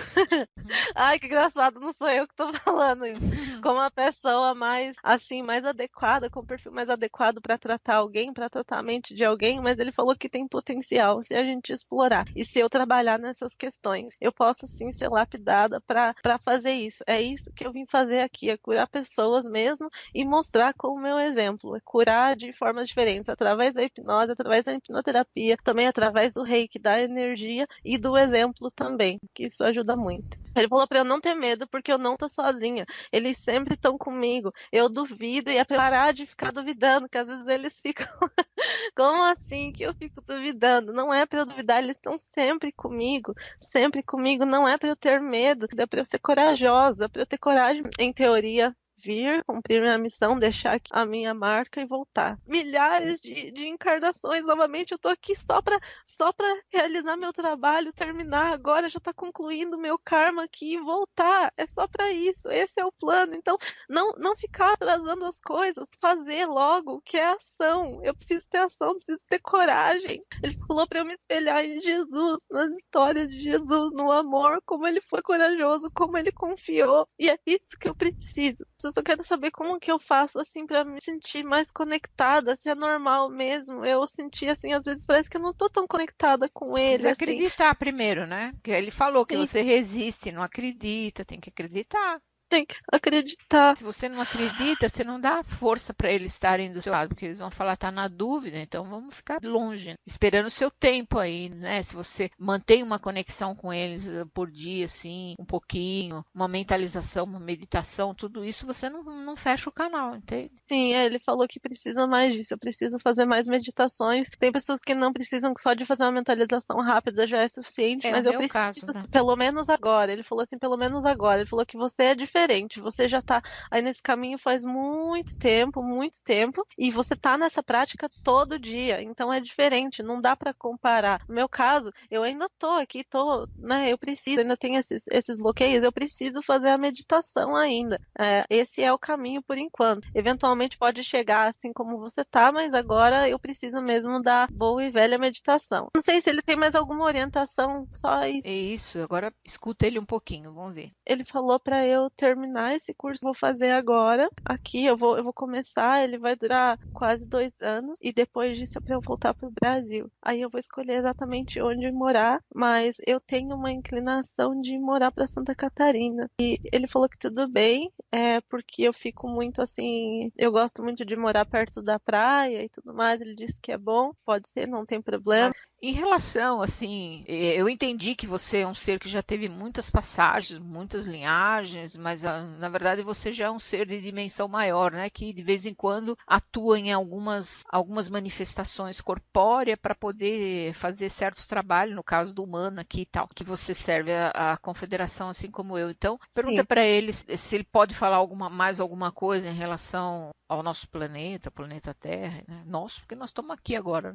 Ai, que engraçado, não sou eu que tô falando isso. Como uma pessoa mais, assim, mais adequada, com um perfil mais adequado para tratar alguém, para tratar a mente de alguém, mas ele falou que tem potencial se a gente explorar. E se eu trabalhar nessas questões, eu posso sim ser lapidada para fazer isso. É isso que eu vim fazer aqui, é curar pessoas mesmo e mostrar com o meu exemplo. É curar de formas diferentes, através da hipnose, através da hipnoterapia, também através do reiki, da energia e do exemplo também, que isso ajuda muito. Ele falou para eu não ter medo porque eu não tô sozinha. Eles sempre estão comigo. Eu duvido e é pra parar de ficar duvidando, que às vezes eles ficam como assim que eu fico duvidando? Não é para eu duvidar, eles estão sempre comigo, não é para eu ter medo, é para eu ser corajosa, para eu ter coragem, em teoria, vir, cumprir minha missão, deixar aqui a minha marca e voltar. Milhares de encarnações, novamente, eu tô aqui só pra realizar meu trabalho, terminar agora, já tá concluindo meu karma aqui e voltar. É só pra isso, esse é o plano. Então, não ficar atrasando as coisas, fazer logo, que é ação. Eu preciso ter ação, preciso ter coragem. Ele falou pra eu me espelhar em Jesus, nas histórias de Jesus, no amor, como ele foi corajoso, como ele confiou. E é isso que eu preciso. Eu só quero saber como que eu faço, assim, pra me sentir mais conectada, se é normal mesmo. Eu senti, assim, às vezes parece que eu não tô tão conectada com ele, Precisa assim. acreditar primeiro, né? Porque ele falou que Sim. você resiste, não acredita, tem que acreditar. Tem que acreditar. Se você não acredita, você não dá força para eles estarem do seu lado, porque eles vão falar, tá na dúvida, então vamos ficar longe, esperando o seu tempo aí, né? Se você mantém uma conexão com eles por dia, assim, um pouquinho, uma mentalização, uma meditação, tudo isso, você não fecha o canal, entende? Sim, ele falou que precisa mais disso, eu preciso fazer mais meditações. Tem pessoas que não precisam, que só de fazer uma mentalização rápida já é suficiente, mas eu preciso, caso, né? pelo menos agora. Ele falou assim, pelo menos agora. Ele falou que você é diferente. Você já tá aí nesse caminho faz muito tempo, e você tá nessa prática todo dia, então é diferente, não dá para comparar. No meu caso, eu ainda tô aqui, né, eu preciso, ainda tenho esses bloqueios, eu preciso fazer a meditação ainda. Esse é o caminho por enquanto. Eventualmente pode chegar assim como você tá, mas agora eu preciso mesmo da boa e velha meditação. Não sei se ele tem mais alguma orientação, só isso. É isso, agora escuta ele um pouquinho, vamos ver. Ele falou para eu terminar esse curso, vou fazer agora. Aqui eu vou começar, ele vai durar quase 2 anos e depois disso é para eu voltar pro Brasil. Aí eu vou escolher exatamente onde morar, mas eu tenho uma inclinação de morar para Santa Catarina. E ele falou que tudo bem, porque eu fico muito assim, eu gosto muito de morar perto da praia e tudo mais. Ele disse que é bom, pode ser, não tem problema. Em relação, assim, eu entendi que você é um ser que já teve muitas passagens, muitas linhagens, mas na verdade você já é um ser de dimensão maior, né? Que de vez em quando atua em algumas manifestações corpóreas para poder fazer certos trabalhos, no caso do humano aqui e tal, que você serve à confederação, assim como eu. Então, pergunta para ele se ele pode falar mais alguma coisa em relação ao nosso planeta Terra, né? Nosso, porque nós estamos aqui agora.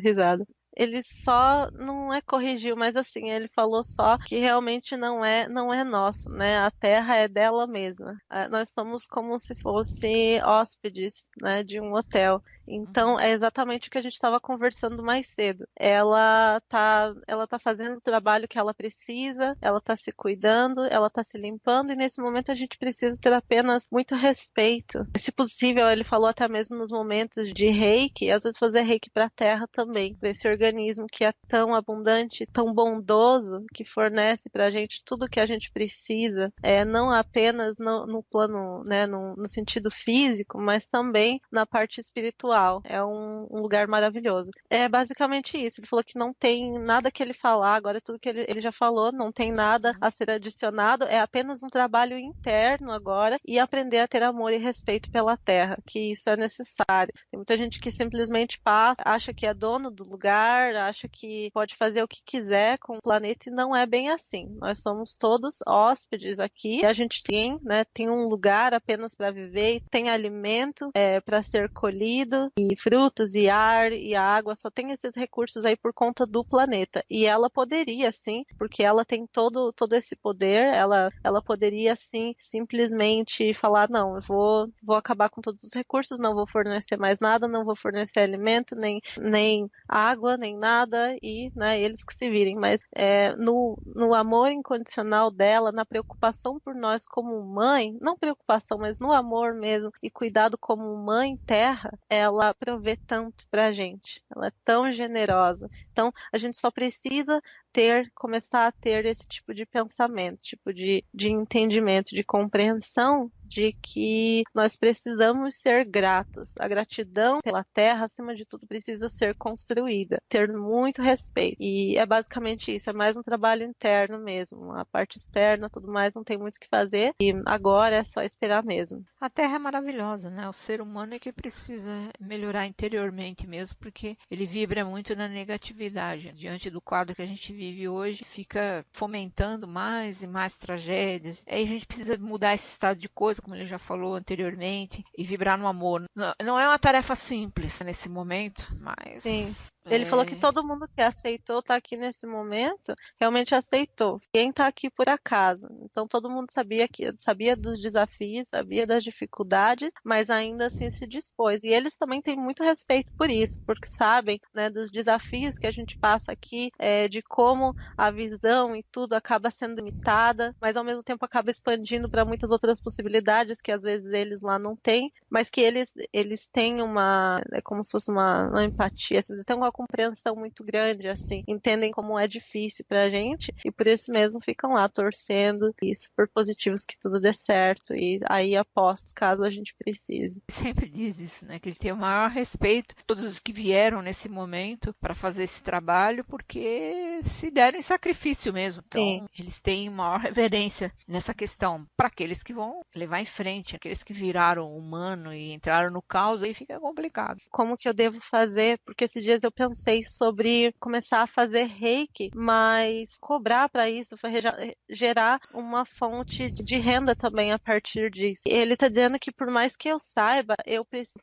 Risada. ele só não é corrigiu, mas assim, ele falou só que realmente não é nosso, né? A terra é dela mesma. Nós somos como se fosse hóspedes, né, de um hotel. Então, é exatamente o que a gente estava conversando mais cedo. Ela tá fazendo o trabalho que ela precisa, ela tá se cuidando, ela tá se limpando, e nesse momento a gente precisa ter apenas muito respeito. Se possível, ele falou até mesmo nos momentos de reiki, às vezes fazer reiki para a terra também, para esse organismo que é tão abundante, tão bondoso, que fornece para a gente tudo que a gente precisa, não apenas no plano, né, no sentido físico, mas também na parte espiritual. É um lugar maravilhoso. É basicamente isso. Ele falou que não tem nada que ele falar, agora tudo que ele já falou, não tem nada a ser adicionado, é apenas um trabalho interno agora e aprender a ter amor e respeito pela terra, que isso é necessário. Tem muita gente que simplesmente passa, acha que é dono do lugar, acha que pode fazer o que quiser com o planeta, e não é bem assim. Nós somos todos hóspedes aqui, e a gente tem um lugar apenas para viver, e tem alimento para ser colhido, e frutos, e ar, e água, só tem esses recursos aí por conta do planeta. E ela poderia, sim, porque ela tem todo esse poder, ela poderia, sim, simplesmente falar, não, eu vou acabar com todos os recursos, não vou fornecer mais nada, não vou fornecer alimento, nem água, nem nada, e, né, eles que se virem. Mas no amor incondicional dela, na preocupação por nós como mãe, não preocupação, mas no amor mesmo, e cuidado como mãe terra, ela provê tanto pra gente. Ela é tão generosa. Então, a gente só precisa começar a ter esse tipo de pensamento, tipo de entendimento, de compreensão de que nós precisamos ser gratos. A gratidão pela terra, acima de tudo, precisa ser construída, ter muito respeito. E é basicamente isso, é mais um trabalho interno mesmo. A parte externa, tudo mais, não tem muito o que fazer. E agora é só esperar mesmo. A Terra é maravilhosa, né? O ser humano é que precisa melhorar interiormente mesmo, porque ele vibra muito na negatividade. Diante do quadro que a gente vive hoje, fica fomentando mais e mais tragédias. Aí a gente precisa mudar esse estado de coisa, como ele já falou anteriormente, e vibrar no amor. Não é uma tarefa simples nesse momento, mas... Sim. Ele falou que todo mundo que aceitou estar aqui nesse momento, realmente aceitou. Quem está aqui por acaso. Então todo mundo sabia dos desafios, sabia das dificuldades, mas ainda assim se dispôs. E eles também têm muito respeito por isso, porque sabem, né, dos desafios que a gente passa aqui, de como a visão e tudo acaba sendo limitada, mas ao mesmo tempo acaba expandindo para muitas outras possibilidades que às vezes eles lá não têm, mas que eles têm é como se fosse uma empatia, assim, eles têm uma compreensão muito grande, assim, entendem como é difícil pra gente, e por isso mesmo ficam lá torcendo e super positivos que tudo dê certo, e aí apostos caso a gente precise. Sempre diz isso, né, que ele tem o maior respeito por todos os que vieram nesse momento para fazer esse trabalho, porque se deram em sacrifício mesmo. Então, Sim. Eles têm maior reverência nessa questão para aqueles que vão levar em frente, aqueles que viraram humano e entraram no caos, aí fica complicado. Como que eu devo fazer? Porque esses dias eu pensei sobre começar a fazer reiki, mas cobrar para isso, foi gerar uma fonte de renda também a partir disso. Ele está dizendo que por mais que eu saiba,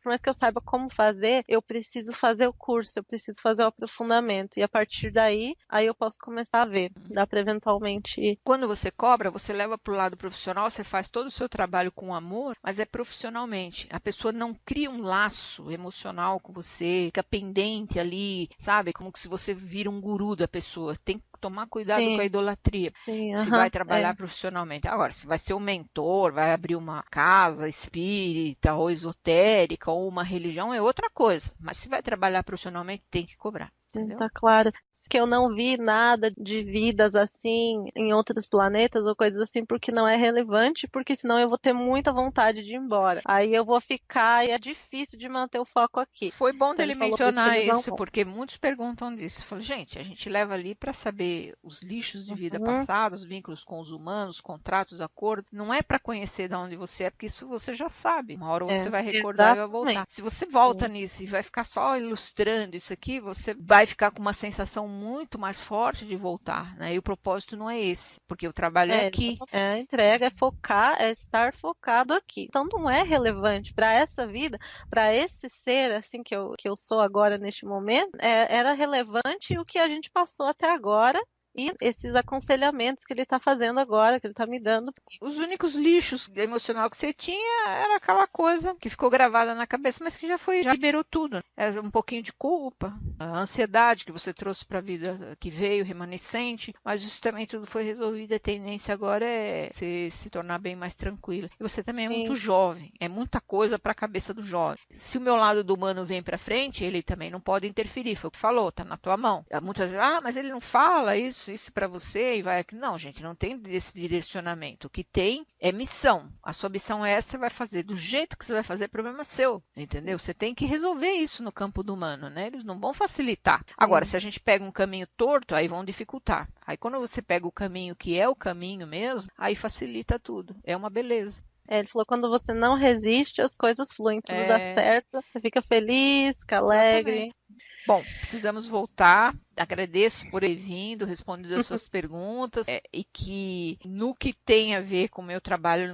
por mais que eu saiba como fazer, eu preciso fazer o curso, eu preciso fazer o aprofundamento, e a partir daí, aí eu posso começar a ver. Dá para eventualmente... Quando você cobra, você leva para o lado profissional, você faz todo o seu trabalho com amor, mas é profissionalmente. A pessoa não cria um laço emocional com você, fica pendente ali, sabe? Como se você vira um guru da pessoa. Tem que tomar cuidado com a idolatria. Sim, se vai trabalhar profissionalmente. Agora, se vai ser um mentor, vai abrir uma casa espírita ou esotérica ou uma religião, é outra coisa. Mas se vai trabalhar profissionalmente, tem que cobrar. Entendeu? Tá claro. Que eu não vi nada de vidas assim em outros planetas ou coisas assim, porque não é relevante, porque senão eu vou ter muita vontade de ir embora. Aí eu vou ficar e é difícil de manter o foco aqui. Foi bom dele mencionar isso, não... porque muitos perguntam disso. Falei, gente, a gente leva ali para saber os lixos de vida passados, os vínculos com os humanos, contratos, acordos. Não é para conhecer de onde você é, porque isso você já sabe. Uma hora você vai recordar e vai voltar. Se você volta nisso e vai ficar só ilustrando isso aqui, você vai ficar com uma sensação muito mais forte de voltar, né? E o propósito não é esse, porque o trabalho é aqui. A entrega é focar, é estar focado aqui. Então não é relevante para essa vida, para esse ser assim que eu sou agora neste momento, era relevante o que a gente passou até agora. E esses aconselhamentos que ele está fazendo agora, que ele está me dando. Os únicos lixos emocional que você tinha era aquela coisa que ficou gravada na cabeça, mas que já liberou tudo. Era um pouquinho de culpa, a ansiedade que você trouxe para a vida, que veio remanescente, mas isso também tudo foi resolvido. A tendência agora é você se tornar bem mais tranquila. E você também é muito jovem, é muita coisa para a cabeça do jovem. Se o meu lado do humano vem para frente, ele também não pode interferir, foi o que falou, tá na tua mão. Muitas vezes, mas ele não fala isso para você e vai aqui. Não, gente, não tem esse direcionamento. O que tem é missão. A sua missão é essa, você vai fazer do jeito que você vai fazer, problema seu, entendeu? Você tem que resolver isso no campo do humano, né? Eles não vão facilitar. Sim. Agora, se a gente pega um caminho torto, aí vão dificultar. Aí quando você pega o caminho que é o caminho mesmo, aí facilita tudo. É uma beleza. Ele falou, quando você não resiste, as coisas fluem, tudo dá certo, você fica feliz, fica alegre. Exatamente. Bom, precisamos voltar. Agradeço por ter vindo, respondido as suas perguntas e que no que tem a ver com o meu trabalho,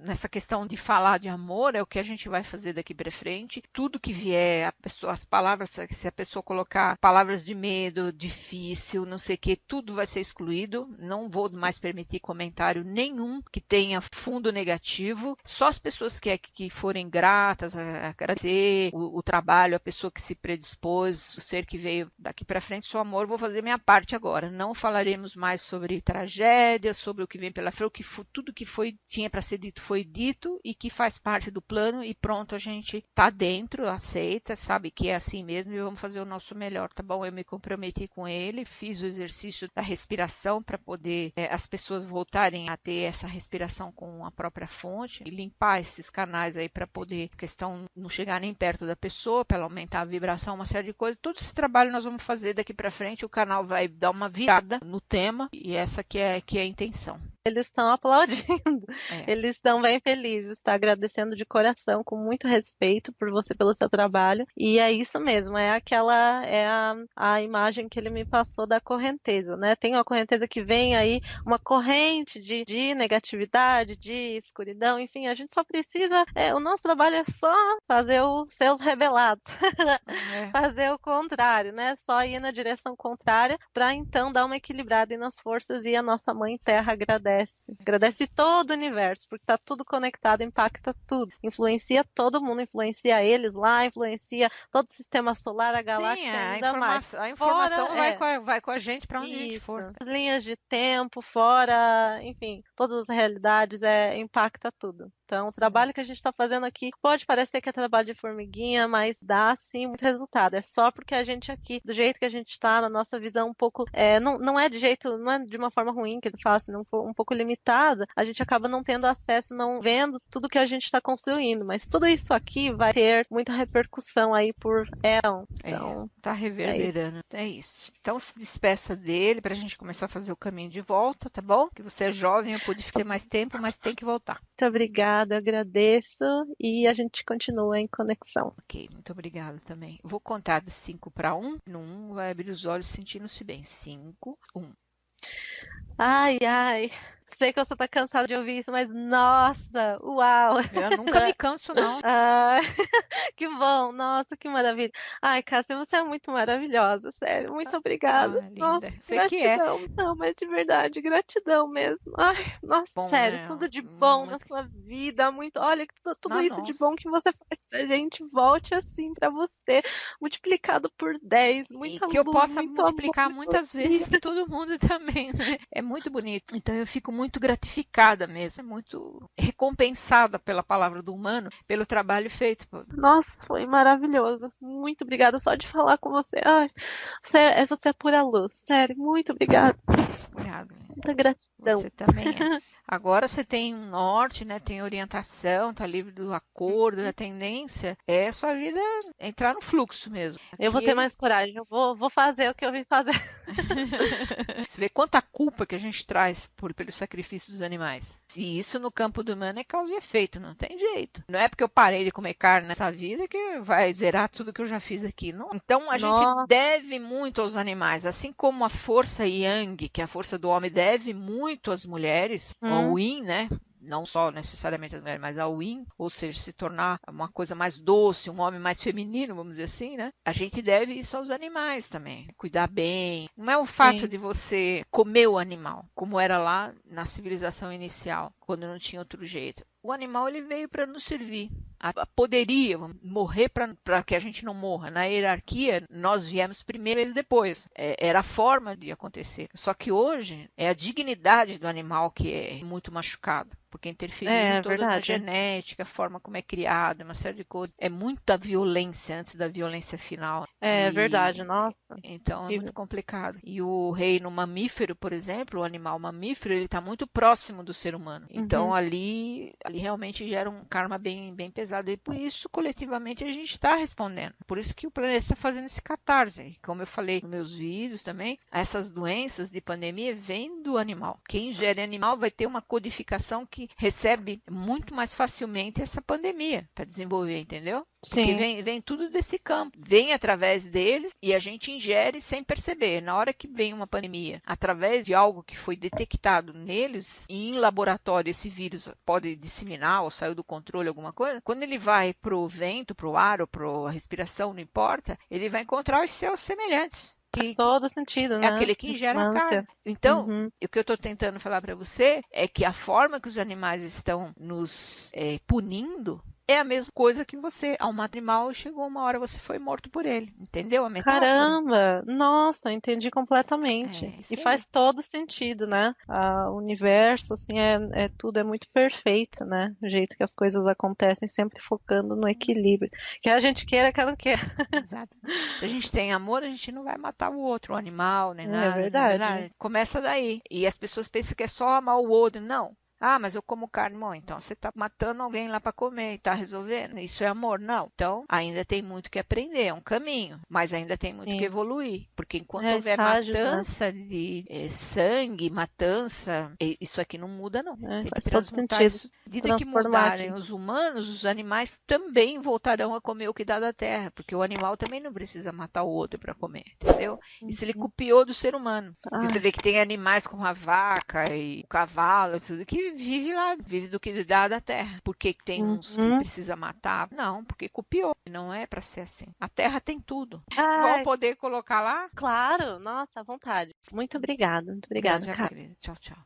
nessa questão de falar de amor, é o que a gente vai fazer daqui para frente. Tudo que vier, as palavras, se a pessoa colocar palavras de medo, difícil, não sei o que, tudo vai ser excluído. Não vou mais permitir comentário nenhum que tenha fundo negativo. Só as pessoas que forem gratas, agradecer o trabalho, a pessoa que se predispôs, o ser que veio daqui para frente, só amor, vou fazer minha parte agora. Não falaremos mais sobre tragédia, sobre o que vem pela frente, tudo que tinha para ser dito foi dito e que faz parte do plano e pronto, a gente tá dentro, aceita, sabe que é assim mesmo e vamos fazer o nosso melhor, tá bom? Eu me comprometi com ele, fiz o exercício da respiração para poder as pessoas voltarem a ter essa respiração com a própria fonte e limpar esses canais aí para poder a questão não chegar nem perto da pessoa, para ela aumentar a vibração, uma série de coisas. Todo esse trabalho nós vamos fazer daqui para frente, o canal vai dar uma virada no tema e essa que é a intenção. Eles estão aplaudindo, eles estão bem felizes, tá agradecendo de coração, com muito respeito por você, pelo seu trabalho, e é isso mesmo, a imagem que ele me passou da correnteza, né? Tem uma correnteza que vem aí, uma corrente de negatividade, de escuridão, enfim, a gente só precisa, o nosso trabalho é só fazer os seus revelados, fazer o contrário, né? Só ir na direção contrária, para então dar uma equilibrada nas forças e a nossa Mãe Terra agradece todo o universo, porque está tudo conectado, impacta tudo, influencia todo mundo, influencia eles lá, influencia todo o sistema solar, a galáxia. Sim, ainda mais. A informação vai com a gente para onde a gente for. As linhas de tempo, fora, enfim, todas as realidades, impacta tudo. Então, o trabalho que a gente está fazendo aqui pode parecer que é trabalho de formiguinha, mas dá sim muito resultado. É só porque a gente aqui, do jeito que a gente está, na nossa visão um pouco, não é de uma forma ruim que ele fala, assim, um pouco limitada, a gente acaba não tendo acesso, não vendo tudo que a gente está construindo. Mas tudo isso aqui vai ter muita repercussão aí por éon. Então, tá reverberando. É isso. Então, se despeça dele pra gente começar a fazer o caminho de volta, tá bom? Que você é jovem, eu pude ter mais tempo, mas tem que voltar. Muito obrigada, eu agradeço e a gente continua em conexão. Ok, muito obrigada também. Vou contar de 5 para 1. No 1 vai abrir os olhos sentindo-se bem. 5, 1. Ai, sei que você tá cansado de ouvir isso, mas nossa, uau! Eu nunca me canso, não. Que bom, nossa, que maravilha. Ai, Cássia, você é muito maravilhosa, sério, muito obrigada. Nossa, sei gratidão. Que é. Não, mas de verdade, gratidão mesmo. Ai, nossa, bom, sério, né? tudo de bom na sua vida, muito. Olha, tudo isso de bom que você faz pra gente, volte assim pra você, multiplicado por 10, muita luz, que eu possa muito multiplicar amor, muitas vezes pra todo mundo também, né? É muito bonito. Então eu fico muito gratificada mesmo, muito recompensada pela palavra do humano, pelo trabalho feito. Nossa, foi maravilhoso. Muito obrigada só de falar com você. Ai, você é pura luz. Sério, muito obrigada. Obrigada. Muita gratidão. Você também é. Agora você tem um norte, né? Tem orientação, tá livre do acordo, da tendência. É a sua vida entrar no fluxo mesmo. Eu vou ter mais coragem. Eu vou fazer o que eu vim fazer. Você vê quanta culpa que a gente traz pelo sacrifício dos animais. E isso no campo do humano é causa e efeito, não tem jeito. Não é porque eu parei de comer carne nessa vida que vai zerar tudo que eu já fiz aqui. Não. Então a gente deve muito aos animais, assim como a força Yang, que é a força do homem, deve muito às mulheres, ao Yin, né? Não só necessariamente as mulheres, mas ao Yin, ou seja, se tornar uma coisa mais doce, um homem mais feminino, vamos dizer assim, né? A gente deve isso aos animais também, cuidar bem. Não é o fato de você comer o animal, como era lá na civilização inicial, quando não tinha outro jeito. O animal ele veio para nos servir. Poderia morrer para que a gente não morra. Na hierarquia, nós viemos primeiro e eles depois. Era a forma de acontecer. Só que hoje é a dignidade do animal que é muito machucada. Porque interferiu em toda a genética, a forma como é criado, uma série de coisas. É muita violência antes da violência final. É verdade, nossa. Então é muito complicado. E o reino mamífero, por exemplo, o animal mamífero, ele está muito próximo do ser humano. Então ali realmente gera um karma bem pesado. E por isso, coletivamente, a gente está respondendo. Por isso que o planeta está fazendo esse catarse. Como eu falei nos meus vídeos também, essas doenças de pandemia vêm do animal. Quem gera animal vai ter uma codificação que recebe muito mais facilmente essa pandemia para desenvolver, entendeu? Sim. Porque vem tudo desse campo, vem através deles e a gente ingere sem perceber. Na hora que vem uma pandemia, através de algo que foi detectado neles, e em laboratório esse vírus pode disseminar ou saiu do controle alguma coisa, quando ele vai para o vento, para o ar ou para a respiração, não importa, ele vai encontrar os seus semelhantes. Faz todo sentido, né? É aquele que ingera a carne. Então, o que eu estou tentando falar para você é que a forma que os animais estão nos punindo é a mesma coisa que você, ao matar animal, e chegou uma hora você foi morto por ele. Entendeu a metáfora? Caramba! Nossa, entendi completamente. E faz todo sentido, né? O universo, assim, tudo é muito perfeito, né? O jeito que as coisas acontecem, sempre focando no equilíbrio. Quer a gente queira, quer não quer. Exato. Se a gente tem amor, a gente não vai matar o outro, o animal, nem nada. É verdade. Começa daí. E as pessoas pensam que é só amar o outro. Não. Ah, mas eu como carne. Bom, então você está matando alguém lá para comer e está resolvendo. Isso é amor? Não. Então, ainda tem muito que aprender. É um caminho. Mas ainda tem muito que evoluir. Porque enquanto houver matança, né, de sangue, matança, isso aqui não muda, não. Tem que transmutar isso. À medida que mudarem os humanos, os animais também voltarão a comer o que dá da terra. Porque o animal também não precisa matar o outro para comer. Entendeu? Isso ele copiou do ser humano. Você vê que tem animais como a vaca e o cavalo, tudo que vive lá, vive do que dá da terra. Por que tem uns que precisa matar? Não, porque copiou. Não é para ser assim. A terra tem tudo. Vão poder colocar lá? Claro, nossa, à vontade. Muito obrigada, cara. Tchau, tchau.